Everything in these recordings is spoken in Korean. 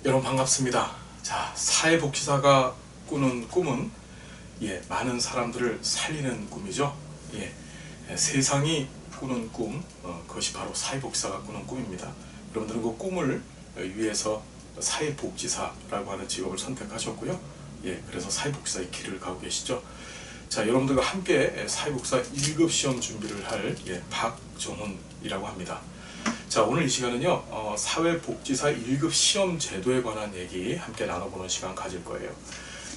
여러분 반갑습니다. 자, 사회복지사가 꾸는 꿈은 많은 사람들을 살리는 꿈이죠. 세상이 꾸는 꿈, 그것이 바로 사회복지사가 꾸는 꿈입니다. 여러분들은 그 꿈을 위해서 사회복지사라고 하는 직업을 선택하셨고요. 그래서 사회복지사의 길을 가고 계시죠. 자, 여러분들과 함께 사회복지사 1급 시험 준비를 할 박정훈이라고 합니다. 자, 오늘 이 시간은요, 사회복지사 1급 시험 제도에 관한 얘기 함께 나눠보는 시간 가질 거예요.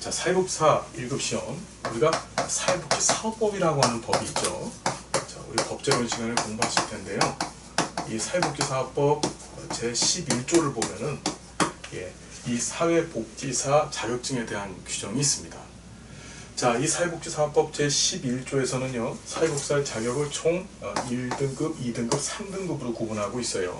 자, 사회복지사 1급 시험, 우리가 사회복지사업법이라고 하는 법이 있죠. 자, 우리 법제론 시간에 공부하실 텐데요. 이 사회복지사업법 제11조를 보면은, 이 사회복지사 자격증에 대한 규정이 있습니다. 자, 이 사회복지사업법 제11조에서는요, 사회복지사 자격을 총 1등급, 2등급, 3등급으로 구분하고 있어요.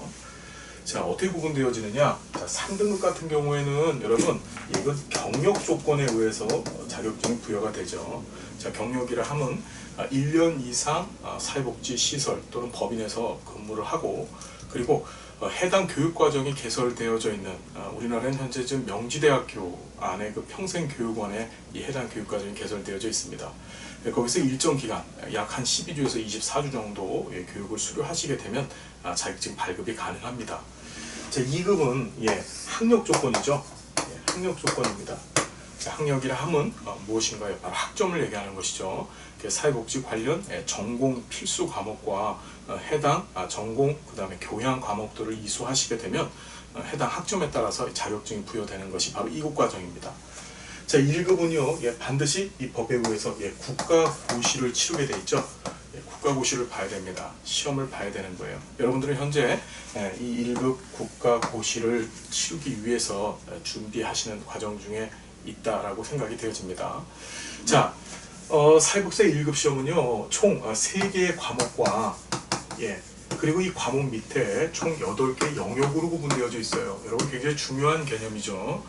자, 어떻게 구분되어지느냐? 자, 3등급 같은 경우에는 여러분, 이건 경력 조건에 의해서 자격증이 부여가 되죠. 자, 경력이라 하면 1년 이상 사회복지시설 또는 법인에서 근무를 하고, 그리고 해당 교육과정이 개설되어져 있는 우리나라는 현재 지금 명지대학교 안에 그 평생교육원에 이 해당 교육과정이 개설되어져 있습니다. 거기서 일정 기간 약 한 12주에서 24주 정도 교육을 수료하시게 되면 자격증 발급이 가능합니다. 자, 2급은 학력 조건이죠. 학력 조건입니다. 자, 학력이라 하면 무엇인가요? 바로 학점을 얘기하는 것이죠. 사회복지 관련 전공 필수 과목과 해당 전공 그 다음에 교양 과목들을 이수하시게 되면 해당 학점에 따라서 자격증이 부여되는 것이 바로 2급 과정입니다. 자, 1급은요 반드시 이 법에 의해서 국가고시를 치르게 돼 있죠. 국가고시를 봐야 됩니다. 시험을 봐야 되는 거예요. 여러분들은 현재 이 1급 국가고시를 치르기 위해서 준비하시는 과정 중에 있다라고 생각이 되어집니다. 자, 사회복지사 1급 시험은요 총 3개의 과목과 그리고 이 과목 밑에 총 8개의 영역으로 구분되어져 있어요. 여러분 굉장히 중요한 개념이죠.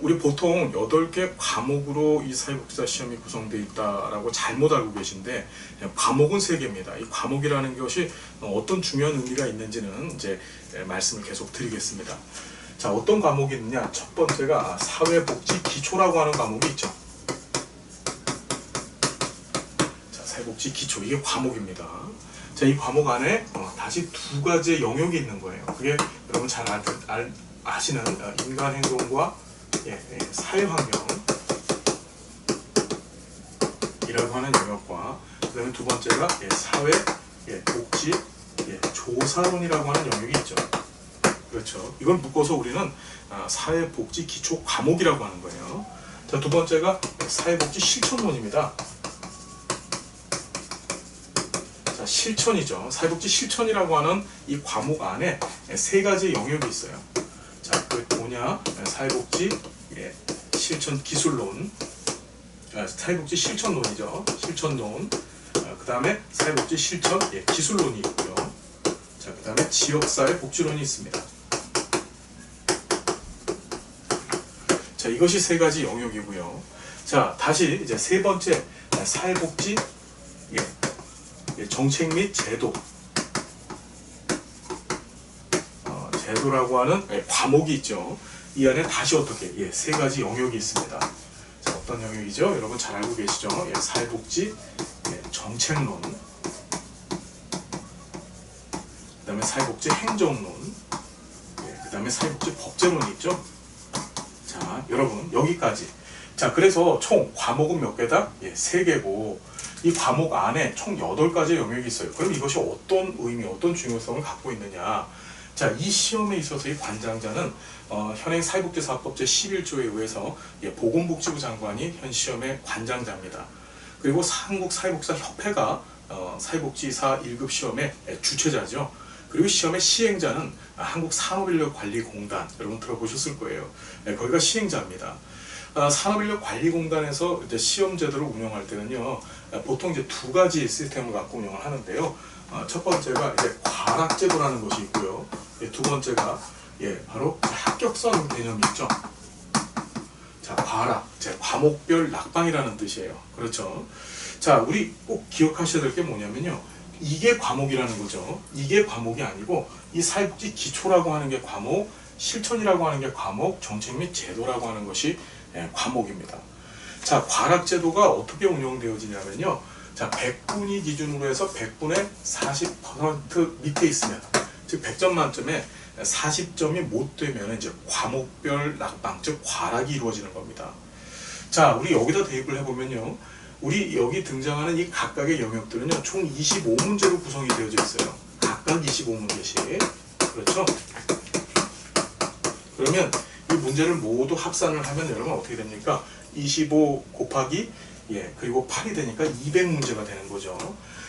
우리 보통 8개 과목으로 이 사회복지사 시험이 구성되어 있다라고 잘못 알고 계신데, 과목은 3개입니다. 이 과목이라는 것이 어떤 중요한 의미가 있는지는 이제 말씀을 계속 드리겠습니다. 자, 어떤 과목이 있느냐? 첫 번째가 사회복지 기초라고 하는 과목이 있죠. 자, 사회복지 기초, 이게 과목입니다. 자, 이 과목 안에 다시 2가지의 영역이 있는 거예요. 그게 여러분 잘 아시는 인간행동과 사회환경이라고 하는 영역과, 그 다음에 두 번째가 사회복지 조사론이라고 하는 영역이 있죠. 그렇죠. 이걸 묶어서 우리는 사회복지 기초 과목이라고 하는 거예요. 자, 두 번째가 사회복지 실천론입니다. 자, 실천이죠. 사회복지 실천이라고 하는 이 과목 안에 3가지 영역이 있어요. 자, 그 뭐냐? 사회복지 실천 기술론, 사회복지 실천론이죠. 실천론. 그 다음에 사회복지 실천 기술론이 있고요. 자, 그 다음에 지역사회 복지론이 있습니다. 자, 이것이 3가지 영역이고요. 자, 다시 이제 3번째 사회복지 정책 및 제도, 제도라고 하는 과목이 있죠. 이 안에 다시 어떻게 3가지 영역이 있습니다. 자, 어떤 영역이죠? 여러분 잘 알고 계시죠? 사회복지 정책론, 그 다음에 사회복지 행정론, 그 다음에 사회복지 법제론이 있죠. 자, 여러분 여기까지. 자, 그래서 총 과목은 몇 개다? 3개고 이 과목 안에 총 8가지의 영역이 있어요. 그럼 이것이 어떤 의미, 어떤 중요성을 갖고 있느냐? 자, 이 시험에 있어서 이 관장자는 현행 사회복지사업법 제11조에 의해서 보건복지부 장관이 현 시험의 관장자입니다. 그리고 한국사회복지사협회가 사회복지사 1급 시험의 주최자죠. 그리고 시험의 시행자는 한국산업인력관리공단, 여러분 들어보셨을 거예요. 거기가 시행자입니다. 산업인력관리공단에서 이제 시험 제도를 운영할 때는요, 보통 이제 2가지 시스템을 갖고 운영을 하는데요. 첫 번째가 이제 과락제도라는 것이 있고요. 두 번째가 바로 합격선 개념이 있죠. 자, 과락, 과목별 낙방이라는 뜻이에요. 그렇죠. 자, 우리 꼭 기억하셔야 될 게 뭐냐면요. 이게 과목이라는 거죠. 이게 과목이 아니고 이 사회복지 기초라고 하는 게 과목, 실천이라고 하는 게 과목, 정책 및 제도라고 하는 것이 과목입니다. 자, 과락제도가 어떻게 운영되어지냐면요. 자, 100분위 기준으로 해서 100분의 40% 밑에 있으면, 즉 100점 만점에 40점이 못 되면 이제 과목별 낙방, 즉 과락이 이루어지는 겁니다. 자, 우리 여기다 대입을 해보면요. 우리 여기 등장하는 이 각각의 영역들은요, 총 25문제로 구성이 되어져 있어요. 각각 25문제씩. 그렇죠? 그러면 이 문제를 모두 합산을 하면 여러분 어떻게 됩니까? 25 곱하기 그리고 8이 되니까 200문제가 되는 거죠.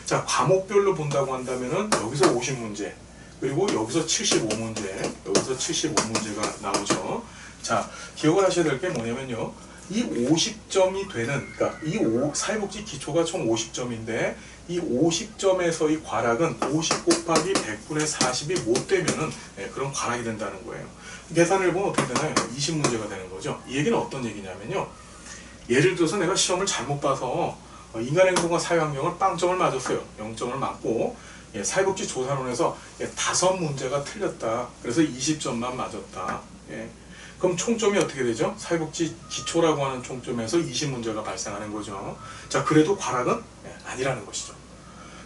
자, 과목별로 본다고 한다면은 여기서 50문제, 그리고 여기서 75문제, 여기서 75문제가 나오죠. 자, 기억을 하셔야 될 게 뭐냐면요. 이 50점이 되는, 그러니까 이 사회복지 기초가 총 50점인데 이 50점에서 이 과락은 50 곱하기 100분의 40이 못 되면은 그런 과락이 된다는 거예요. 계산을 해보면 어떻게 되나요? 20문제가 되는 거죠. 이 얘기는 어떤 얘기냐면요. 예를 들어서 내가 시험을 잘못 봐서 인간행동과 사회환경을 빵점을 맞았어요. 0점을 맞고 사회복지 조사론에서 5문제가 틀렸다. 그래서 20점만 맞았다. 그럼 총점이 어떻게 되죠? 사회복지 기초라고 하는 총점에서 20문제가 발생하는 거죠. 자, 그래도 과락은 아니라는 것이죠.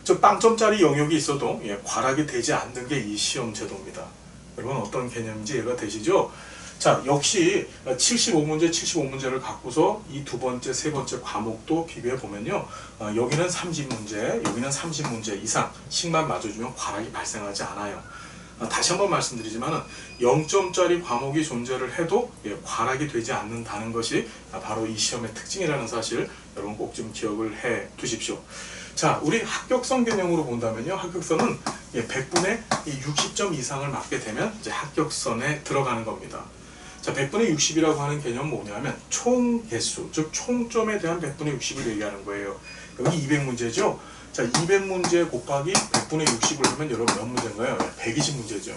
즉 빵점짜리 영역이 있어도 과락이 되지 않는 게 이 시험 제도입니다. 여러분 어떤 개념인지 이해가 되시죠? 자, 역시 75문제를 갖고서 이 두 번째, 세 번째 과목도 비교해 보면요. 여기는 30문제, 여기는 30문제 이상씩만 맞아주면 과락이 발생하지 않아요. 다시 한번 말씀드리지만 0점짜리 과목이 존재를 해도 과락이 되지 않는다는 것이 바로 이 시험의 특징이라는 사실 여러분 꼭 좀 기억을 해 두십시오. 자, 우리 합격선 개념으로 본다면요. 합격선은 100분의 60점 이상을 맞게 되면 이제 합격선에 들어가는 겁니다. 자, 100분의 60이라고 하는 개념은 뭐냐면 총 개수, 즉 총점에 대한 100분의 60을 얘기하는 거예요. 여기 200문제죠. 자, 200문제 곱하기 100분의 60을 하면 여러분 몇 문제인가요? 120문제죠.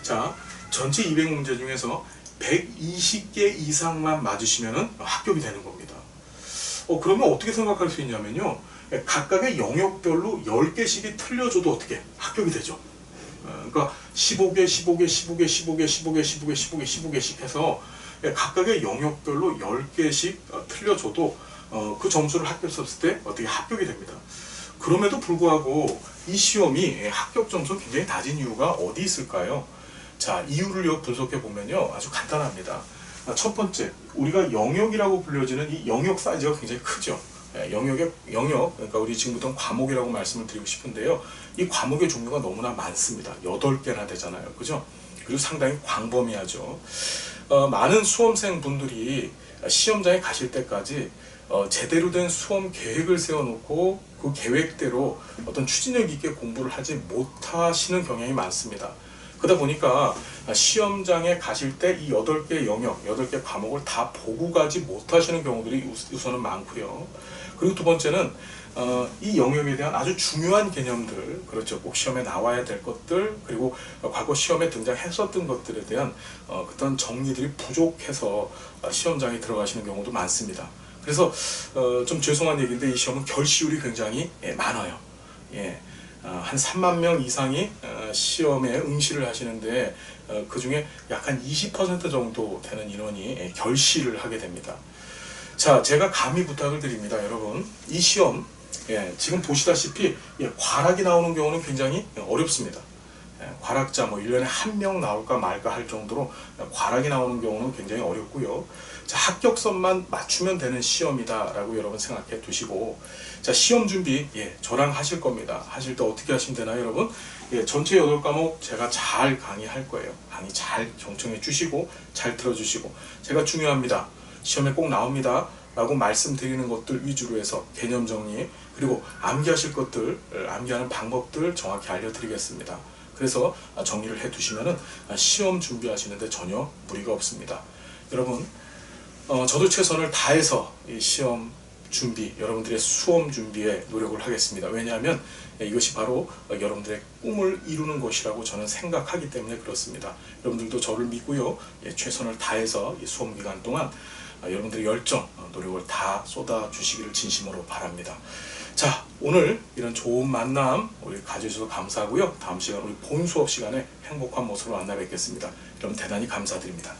자, 전체 200문제 중에서 120개 이상만 맞으시면 합격이 되는 겁니다. 그러면 어떻게 생각할 수 있냐면요. 각각의 영역별로 10개씩이 틀려줘도 어떻게 합격이 되죠. 그러니까 15개, 15개, 15개, 15개, 15개, 15개, 15개, 15개씩 해서 각각의 영역별로 10개씩 틀려줘도 그 점수를 합격했을 때 어떻게 합격이 됩니다. 그럼에도 불구하고 이 시험이 합격 점수가 굉장히 낮은 이유가 어디 있을까요? 자, 이유를 분석해 보면요. 아주 간단합니다. 첫 번째, 우리가 영역이라고 불려지는 이 영역 사이즈가 굉장히 크죠. 영역, 그러니까 우리 지금부터 과목이라고 말씀을 드리고 싶은데요. 이 과목의 종류가 너무나 많습니다. 8개나 되잖아요. 그죠? 그리고 상당히 광범위하죠. 많은 수험생 분들이 시험장에 가실 때까지 제대로 된 수험 계획을 세워놓고 그 계획대로 어떤 추진력 있게 공부를 하지 못하시는 경향이 많습니다. 그러다 보니까 시험장에 가실 때 이 8개 영역, 8개 과목을 다 보고 가지 못하시는 경우들이 우선은 많고요. 그리고 두 번째는 이 영역에 대한 아주 중요한 개념들, 그렇죠. 꼭 시험에 나와야 될 것들, 그리고 과거 시험에 등장했었던 것들에 대한 어떤 정리들이 부족해서 시험장에 들어가시는 경우도 많습니다. 그래서 좀 죄송한 얘기인데 이 시험은 결시율이 굉장히 많아요. 한 3만 명 이상이 시험에 응시를 하시는데 그 중에 약 한 20% 정도 되는 인원이 결시를 하게 됩니다. 자, 제가 감히 부탁을 드립니다. 여러분, 이 시험 지금 보시다시피 과락이 나오는 경우는 굉장히 어렵습니다. 과락자 1년에 1명 나올까 말까 할 정도로 과락이 나오는 경우는 굉장히 어렵고요. 자, 합격선만 맞추면 되는 시험이다 라고 여러분 생각해 두시고, 자, 시험 준비 저랑 하실 겁니다. 하실 때 어떻게 하시면 되나요, 여러분? 전체 8과목 제가 잘 강의할 거예요. 강의 잘 경청해 주시고 잘 들어주시고, 제가 중요합니다, 시험에 꼭 나옵니다 라고 말씀드리는 것들 위주로 해서 개념 정리, 그리고 암기하실 것들, 암기하는 방법들 정확히 알려드리겠습니다. 그래서 정리를 해 두시면은 시험 준비하시는데 전혀 무리가 없습니다. 여러분, 저도 최선을 다해서 이 시험 준비, 여러분들의 수험 준비에 노력을 하겠습니다. 왜냐하면 이것이 바로 여러분들의 꿈을 이루는 것이라고 저는 생각하기 때문에 그렇습니다. 여러분들도 저를 믿고요. 최선을 다해서 이 수험 기간 동안 여러분들의 열정, 노력을 다 쏟아 주시기를 진심으로 바랍니다. 오늘 이런 좋은 만남 우리 가져주셔서 감사하고요. 다음 시간 우리 본 수업 시간에 행복한 모습으로 만나 뵙겠습니다. 여러분 대단히 감사드립니다.